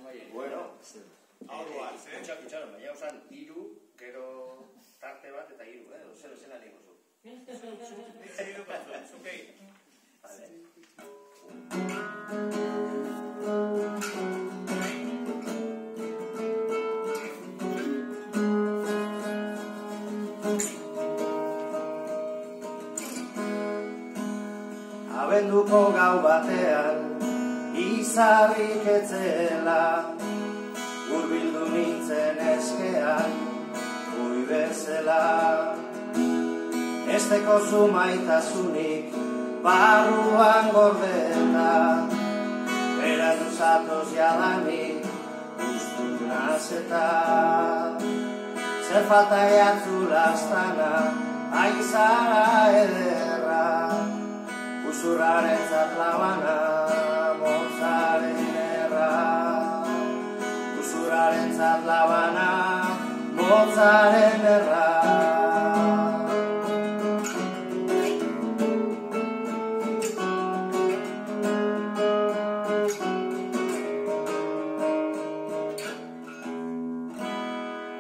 Bueno, hau duaz, itxaron, baina usan iru, gero tarte bat eta iru, zer bezala niko zu. Iru batzu, zukei. Abenduko gau batean, izarrik etzela, hurbildu nintzen eskean, ui bezala. Esteko zumaitasunik, barruan gordeta, beratu zatoz jadanik, guztut nazeta. Zer falta eatzu lastana, aizara ederra, usurraren zatlabana, motzaren erra. Usurraren zatlabana, motzaren erra.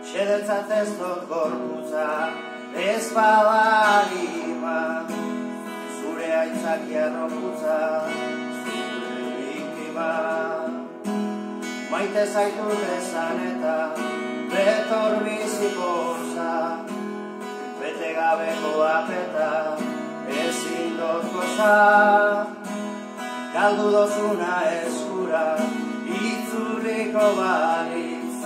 Xedertzat ez dut gorputza, ez bada harima, zure aitzakia roputza, zure biktima. Maite zaitut esan eta betor bizipoza, bete gabeko apeta, ezin dut goza. Galdu dozuna eskura, itzurriko balitz,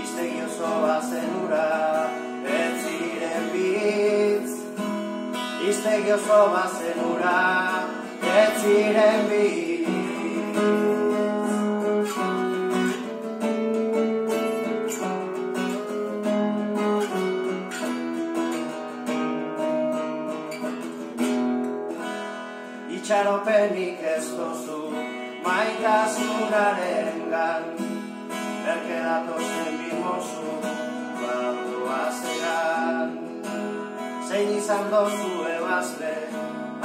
iztegi oso bazenura, ez ziren bitz. Iztegi oso bazenura, ez ziren bitz. Itxaropenik ez dozu maitasunarengan, berke datozen bimozu baldoazegan. Zein izan dozu ebazle,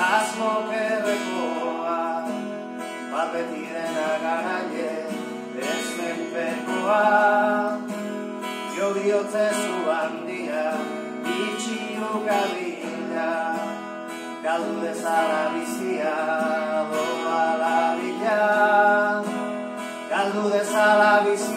asmokerrekoa, bat beti dena garaie, ez menpekoa. Jo bihotzezu handia, itxiukabila, galdu dezala bizia, doa la bila. Galdu dezala bizia,